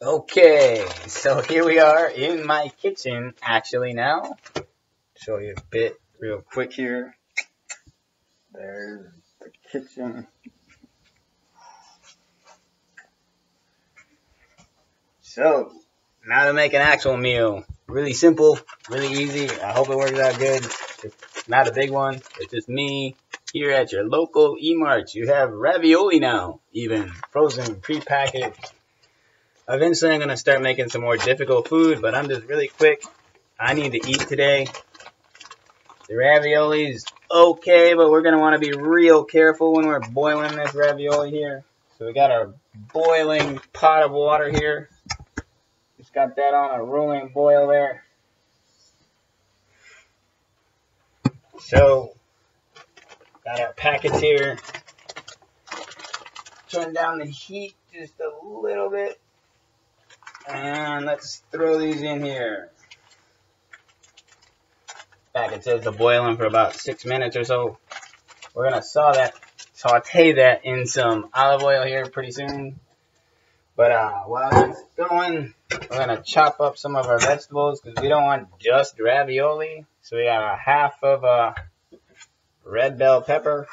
Okay, so here we are in my kitchen actually now. Show you a bit real quick here. There's the kitchen. So, now to make an actual meal. Really simple, really easy. I hope it works out good. It's not a big one. It's just me here at your local Emart. You have ravioli now, even frozen, pre-packaged. Eventually, I'm going to start making some more difficult food, but I'm just really quick. I need to eat today. The ravioli's okay, but we're going to want to be real careful when we're boiling this ravioli here. So we got our boiling pot of water here. Just got that on a rolling boil there. So, got our packets here. Turn down the heat just a little bit. And let's throw these in here. Packet says they're boiling for about 6 minutes or so. We're going to saute that in some olive oil here pretty soon. But while that's going, we're going to chop up some of our vegetables because we don't want just ravioli. So we got a half of a red bell pepper.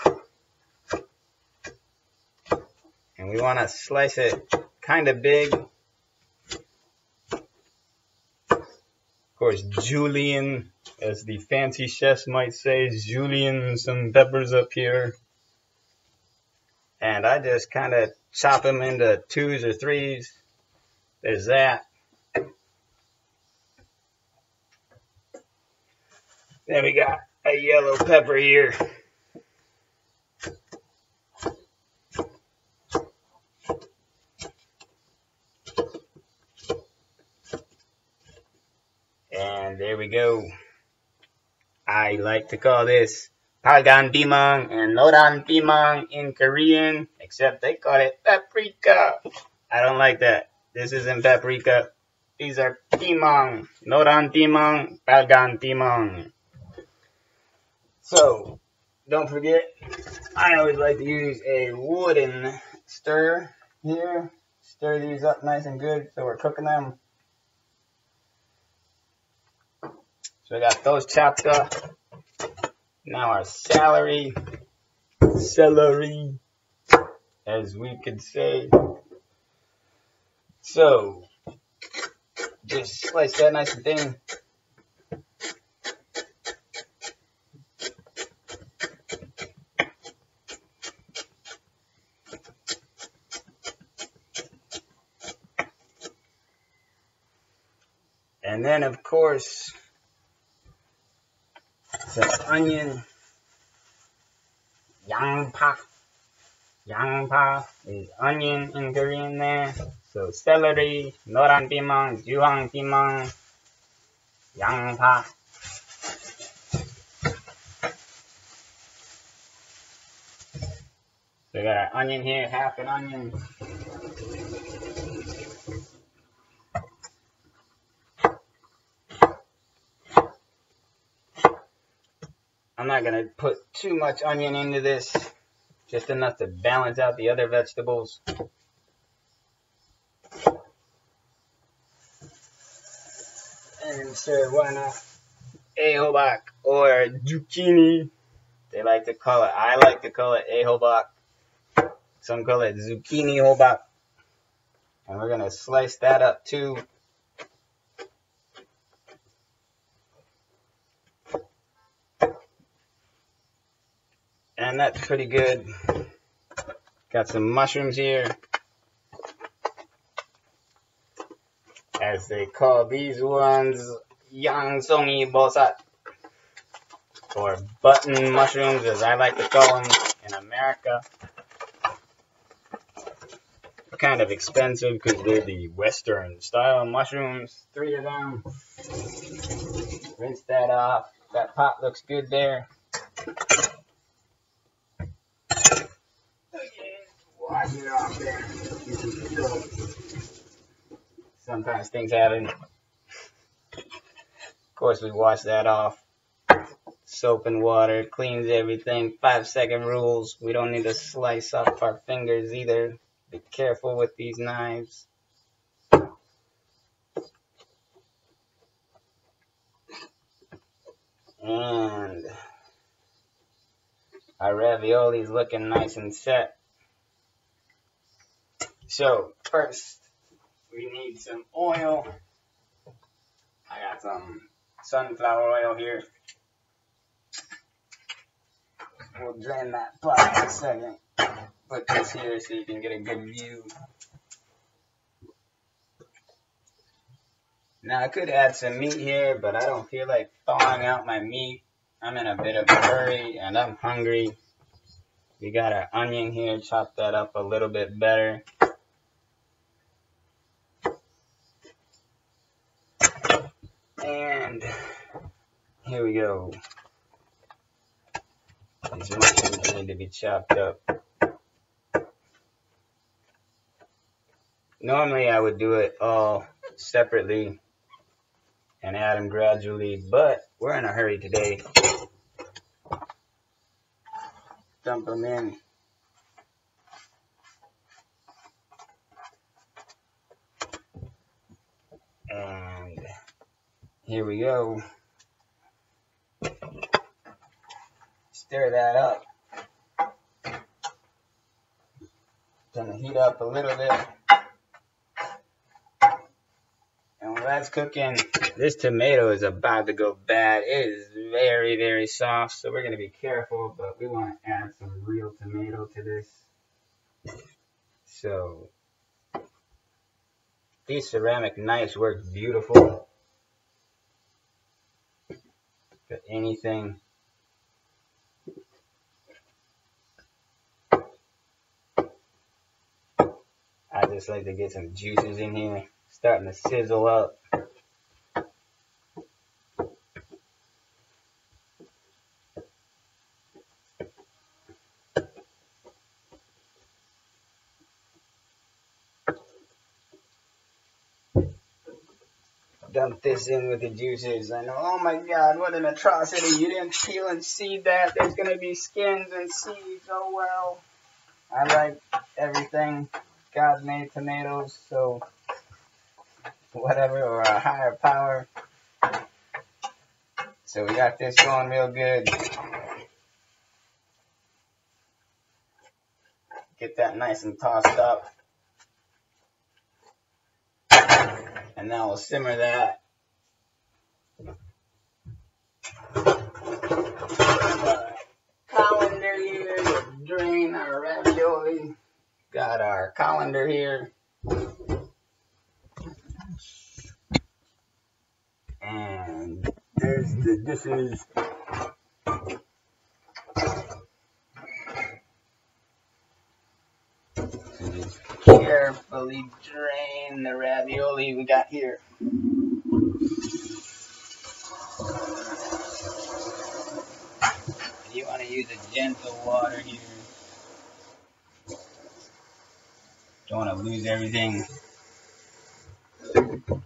And we want to slice it kind of big. Of course, julienne, as the fancy chefs might say, julienne, some peppers up here. And I just kind of chop them into 2s or 3s. There's that. Then we got a yellow pepper here. And there we go. I like to call this Palgan Bimang and Noran Bimang in Korean, except they call it paprika. I don't like that. This isn't paprika. These are Bimang. Noran Bimang, Palgan Bimang. So, don't forget, I always like to use a wooden stir here. Stir these up nice and good so we're cooking them. So we got those chopped up. Now our celery, as we could say. So, just slice that nice and thin. And then, of course, some onion. Yangpa. Yangpa is onion in Korean there. So celery, noran bimang, juhang bimang, yangpa. So we got our onion here, half an onion. I'm not going to put too much onion into this, just enough to balance out the other vegetables. And sure, why not ehobak or zucchini? They like to call it, I like to call it ehobak. Some call it zucchini hobak. And we're going to slice that up too. And that's pretty good. Got some mushrooms here. As they call these ones, yangsongi bosat. Or button mushrooms, as I like to call them in America. They're kind of expensive because they're the Western style mushrooms. 3 of them. Rinse that off. That pot looks good there. Wash it off there. Sometimes things happen. Of course, we wash that off. Soap and water cleans everything. 5-second rules. We don't need to slice off our fingers either. Be careful with these knives. And our ravioli is looking nice and set. So first, we need some oil. I got some sunflower oil here. We'll drain that pot in a second. Put this here so you can get a good view. Now I could add some meat here, but I don't feel like thawing out my meat. I'm in a bit of a hurry and I'm hungry. We got our onion here, chop that up a little bit better. And here we go. These mushrooms need to be chopped up. Normally I would do it all separately and add them gradually, but we're in a hurry today. Dump them in. And here we go. Stir that up. Gonna heat up a little bit. And while that's cooking, this tomato is about to go bad. It is very, very soft, so we're gonna be careful, but we want to add some real tomato to this. So these ceramic knives work beautiful. Got anything. I just like to get some juices in here, starting to sizzle up. Dump this in with the juices. I know, oh my God, what an atrocity. You didn't peel and seed that. There's going to be skins and seeds. Oh well. I like everything. God made tomatoes, so whatever, or a higher power. So we got this going real good. Get that nice and tossed up. And now we'll simmer that. Colander here to drain our ravioli. Got our colander here. And there's the dishes. So just carefully drain the ravioli we got here. You want to use a gentle water here. Don't want to lose everything.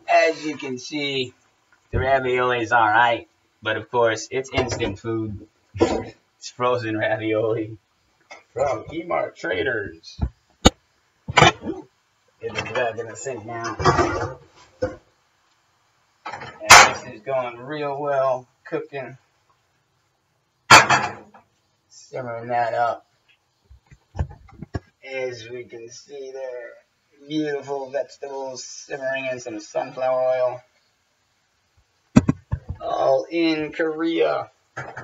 As you can see, the ravioli is alright, but of course, it's instant food. It's frozen ravioli from Emart Traders. Get this back in the sink now. And this is going real well, cooking. Simmering that up. As we can see there, beautiful vegetables simmering in some sunflower oil. All in Korea.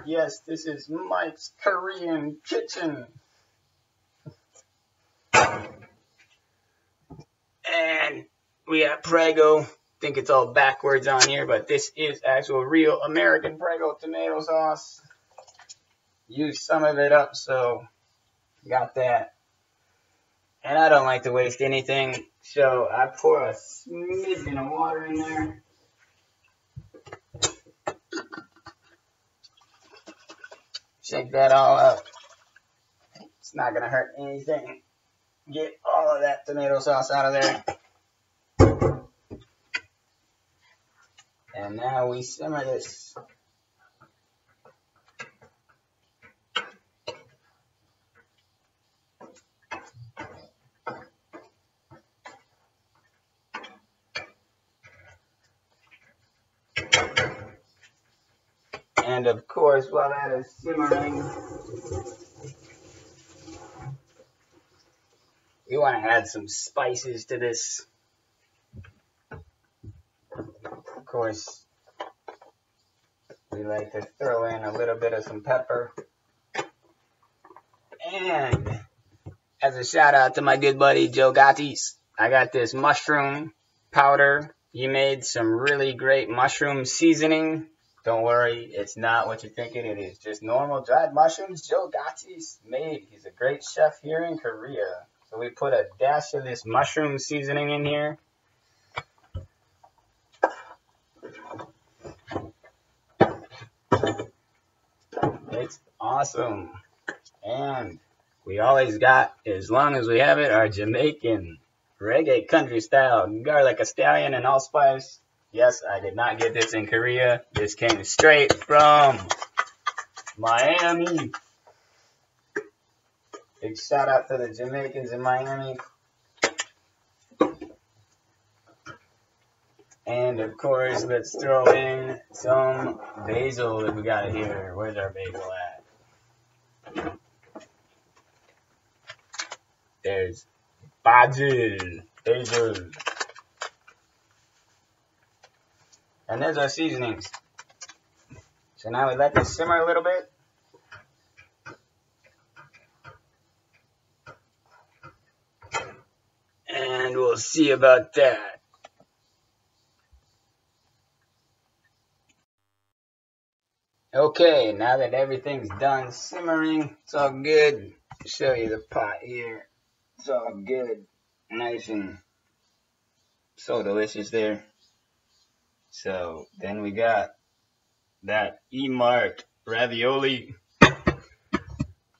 Yes, this is Mike's Korean kitchen. And we got Prego. Think it's all backwards on here, but this is actual real American Prego tomato sauce. Use some of it up, so got that. And I don't like to waste anything, so I pour a smidgen of water in there. Shake that all up. It's not going to hurt anything. Get all of that tomato sauce out of there. And now we simmer this. And of course, while that is simmering, we want to add some spices to this. Of course, we like to throw in a little bit of some pepper. And as a shout out to my good buddy Joe Gattis, I got this mushroom powder. He made some really great mushroom seasoning. Don't worry, it's not what you're thinking. It is just normal dried mushrooms Joe Gattis made. He's a great chef here in Korea. So we put a dash of this mushroom seasoning in here. It's awesome. And we always got, as long as we have it, our Jamaican reggae country style garlic scallion and allspice. Yes, I did not get this in Korea. This came straight from Miami. Big shout out to the Jamaicans in Miami. And of course, let's throw in some basil if we got it here. Where's our basil at? There's basil. And there's our seasonings. So now we let this simmer a little bit. And we'll see about that. Okay, now that everything's done simmering, it's all good. I'll show you the pot here. It's all good. Nice and so delicious there. So then we got that Emart ravioli,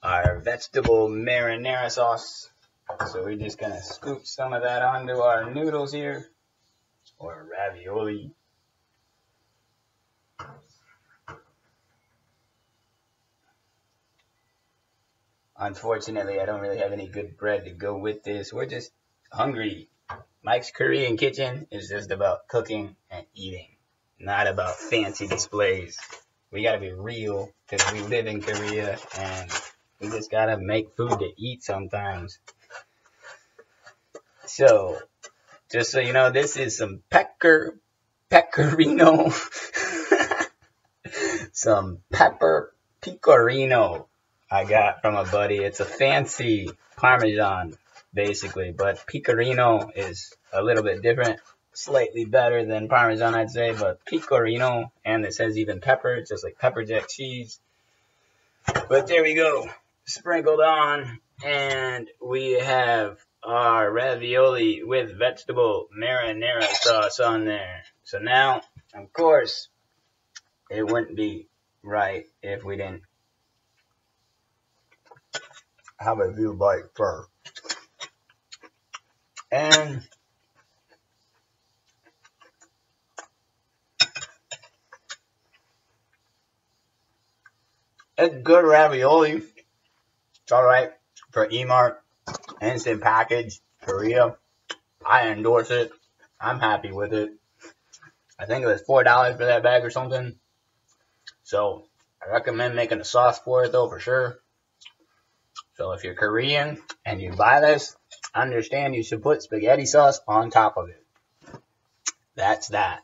our vegetable marinara sauce. So we're just gonna scoop some of that onto our noodles here, or ravioli. Unfortunately, I don't really have any good bread to go with this. We're just hungry. Mike's Korean kitchen is just about cooking and eating, not about fancy displays. We gotta be real because we live in Korea and we just gotta make food to eat sometimes. So, just so you know, this is some pecorino, some pepper pecorino I got from a buddy. It's a fancy Parmesan, basically, but pecorino is a little bit different, slightly better than Parmesan, I'd say, but pecorino, and it says even pepper, just like pepper jack cheese. But there we go, sprinkled on, and we have our ravioli with vegetable marinara sauce on there. So now, of course, it wouldn't be right if we didn't have a few bites first. And it's good ravioli. It's alright for Emart, instant package, Korea. I endorse it. I'm happy with it. I think it was $4 for that bag or something. So I recommend making a sauce for it though, for sure. So if you're Korean and you buy this, understand you should put spaghetti sauce on top of it. That's that.